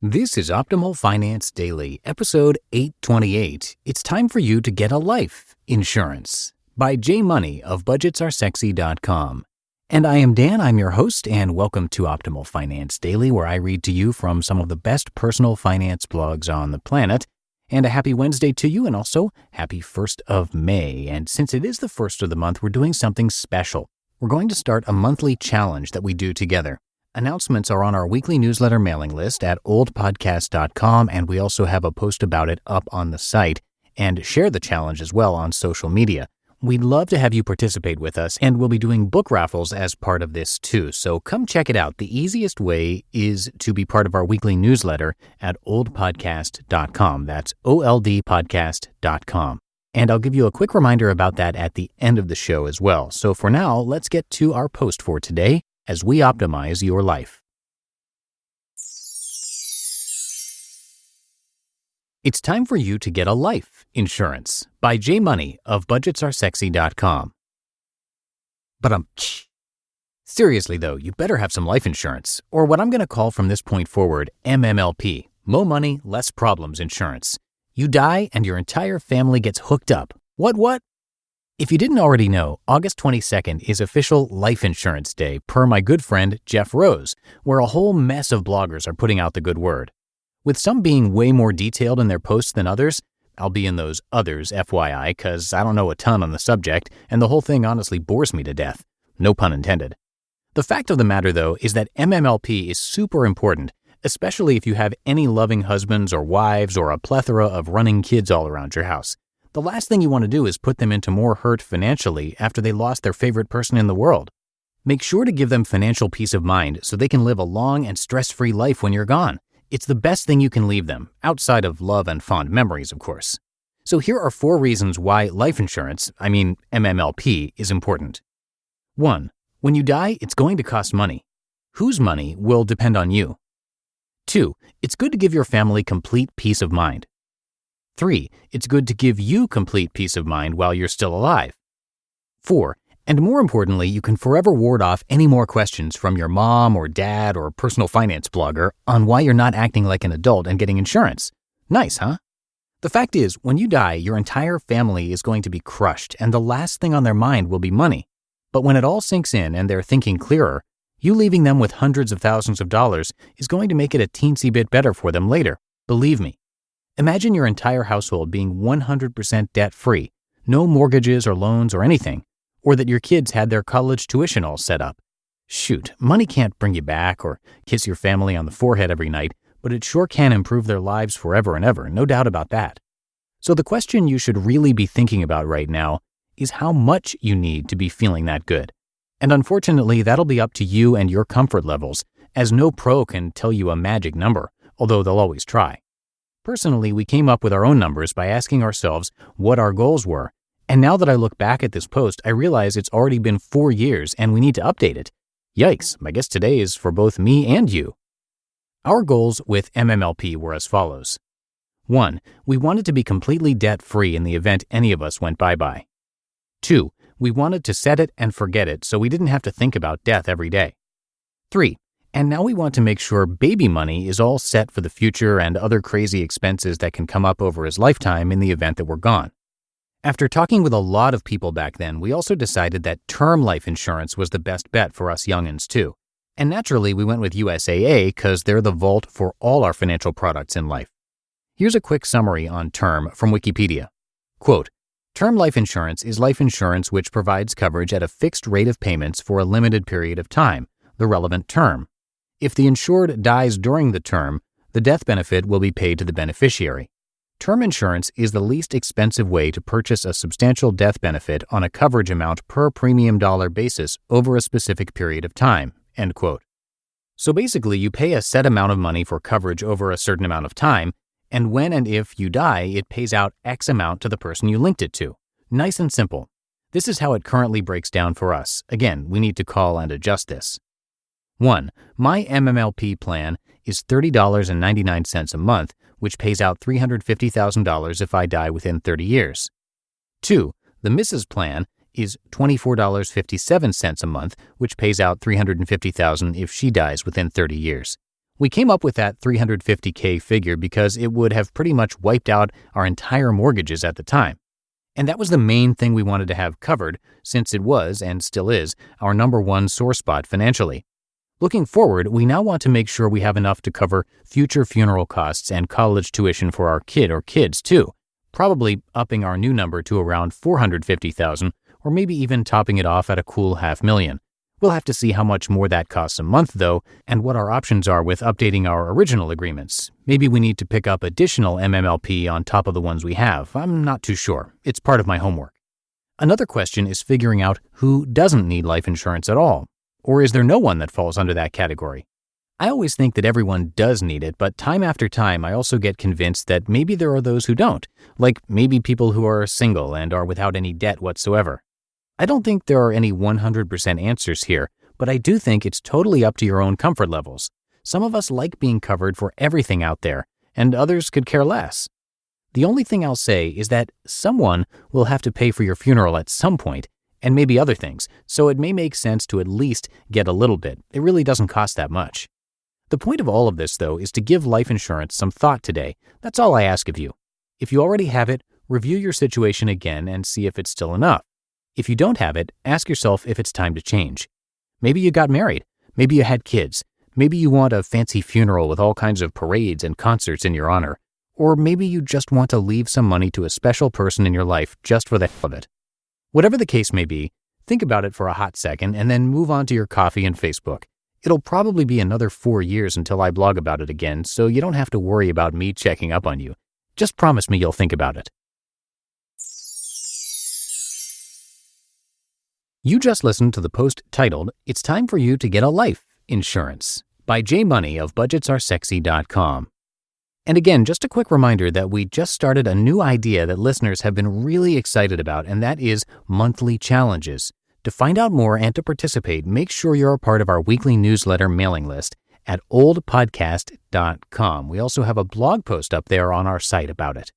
This is Optimal Finance Daily, episode 828. It's time for you to get a life insurance by J.Money of budgetsaresexy.com. And I am Dan, I'm your host, and welcome to Optimal Finance Daily, where I read to you from some of the best personal finance blogs on the planet. And a happy Wednesday to you, and also happy 1st of May. And since it is the 1st of the month, we're doing something special. We're going to start a monthly challenge that we do together. Announcements are on our weekly newsletter mailing list at oldpodcast.com, and we also have a post about it up on the site, and share the challenge as well on social media. We'd love to have you participate with us, and we'll be doing book raffles as part of this too, so come check it out. The easiest way is to be part of our weekly newsletter at oldpodcast.com. That's oldpodcast.com. And I'll give you a quick reminder about that at the end of the show as well. So for now, let's get to our post for today as we optimize your life. It's time for you to get a life insurance by J.Money of budgetsaresexy.com. Seriously though, you better have some life insurance, or what I'm going to call from this point forward MMLP, Mo Money, Less Problems Insurance. You die and your entire family gets hooked up. What? If you didn't already know, August 22nd is official Life Insurance Day per my good friend Jeff Rose, where a whole mess of bloggers are putting out the good word. With some being way more detailed in their posts than others, I'll be in those others, FYI, because I don't know a ton on the subject, and the whole thing honestly bores me to death. No pun intended. The fact of the matter, though, is that MMLP is super important, especially if you have any loving husbands or wives or a plethora of running kids all around your house. The last thing you want to do is put them into more hurt financially after they lost their favorite person in the world. Make sure to give them financial peace of mind so they can live a long and stress-free life when you're gone. It's the best thing you can leave them, outside of love and fond memories, of course. So here are 4 reasons why life insurance, MMLP, is important. 1. When you die, it's going to cost money. Whose money will depend on you. 2. It's good to give your family complete peace of mind. 3. It's good to give you complete peace of mind while you're still alive. 4. And more importantly, you can forever ward off any more questions from your mom or dad or personal finance blogger on why you're not acting like an adult and getting insurance. Nice, huh? The fact is, when you die, your entire family is going to be crushed, and the last thing on their mind will be money. But when it all sinks in and they're thinking clearer, you leaving them with hundreds of thousands of dollars is going to make it a teensy bit better for them later. Believe me. Imagine your entire household being 100% debt-free, no mortgages or loans or anything, or that your kids had their college tuition all set up. Shoot, money can't bring you back or kiss your family on the forehead every night, but it sure can improve their lives forever and ever, no doubt about that. So the question you should really be thinking about right now is how much you need to be feeling that good. And unfortunately, that'll be up to you and your comfort levels, as no pro can tell you a magic number, although they'll always try. Personally, we came up with our own numbers by asking ourselves what our goals were, and now that I look back at this post, I realize it's already been 4 years and we need to update it. Yikes, I guess today is for both me and you. Our goals with MMLP were as follows. 1. We wanted to be completely debt-free in the event any of us went bye-bye. 2. We wanted to set it and forget it so we didn't have to think about death every day. 3. And now we want to make sure baby money is all set for the future and other crazy expenses that can come up over his lifetime in the event that we're gone. After talking with a lot of people back then, we also decided that term life insurance was the best bet for us youngins too. And naturally, we went with USAA because they're the vault for all our financial products in life. Here's a quick summary on term from Wikipedia. Quote, term life insurance is life insurance which provides coverage at a fixed rate of payments for a limited period of time, the relevant term. If the insured dies during the term, the death benefit will be paid to the beneficiary. Term insurance is the least expensive way to purchase a substantial death benefit on a coverage amount per premium dollar basis over a specific period of time. End quote. So basically, you pay a set amount of money for coverage over a certain amount of time, and when and if you die, it pays out X amount to the person you linked it to. Nice and simple. This is how it currently breaks down for us. Again, we need to call and adjust this. 1. My MMLP plan is $30.99 a month, which pays out $350,000 if I die within 30 years. 2. The Mrs. plan is $24.57 a month, which pays out $350,000 if she dies within 30 years. We came up with that $350K figure because it would have pretty much wiped out our entire mortgages at the time. And that was the main thing we wanted to have covered, since it was, and still is, our number one sore spot financially. Looking forward, we now want to make sure we have enough to cover future funeral costs and college tuition for our kid or kids too, probably upping our new number to around $450,000, or maybe even topping it off at a cool $500,000. We'll have to see how much more that costs a month, though, and what our options are with updating our original agreements. Maybe we need to pick up additional MMLP on top of the ones we have. I'm not too sure. It's part of my homework. Another question is figuring out who doesn't need life insurance at all. Or is there no one that falls under that category? I always think that everyone does need it, but time after time I also get convinced that maybe there are those who don't, like maybe people who are single and are without any debt whatsoever. I don't think there are any 100% answers here, but I do think it's totally up to your own comfort levels. Some of us like being covered for everything out there, and others could care less. The only thing I'll say is that someone will have to pay for your funeral at some point, and maybe other things, so it may make sense to at least get a little bit. It really doesn't cost that much. The point of all of this, though, is to give life insurance some thought today. That's all I ask of you. If you already have it, review your situation again and see if it's still enough. If you don't have it, ask yourself if it's time to change. Maybe you got married. Maybe you had kids. Maybe you want a fancy funeral with all kinds of parades and concerts in your honor. Or maybe you just want to leave some money to a special person in your life just for the hell of it. Whatever the case may be, think about it for a hot second and then move on to your coffee and Facebook. It'll probably be another 4 years until I blog about it again, so you don't have to worry about me checking up on you. Just promise me you'll think about it. You just listened to the post titled, "It's Time for You to Get a Life Insurance" by J.Money of budgetsaresexy.com. And again, just a quick reminder that we just started a new idea that listeners have been really excited about, and that is monthly challenges. To find out more and to participate, make sure you're a part of our weekly newsletter mailing list at oldpodcast.com. We also have a blog post up there on our site about it.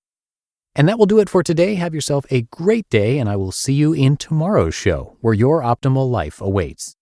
And that will do it for today. Have yourself a great day, and I will see you in tomorrow's show, where your optimal life awaits.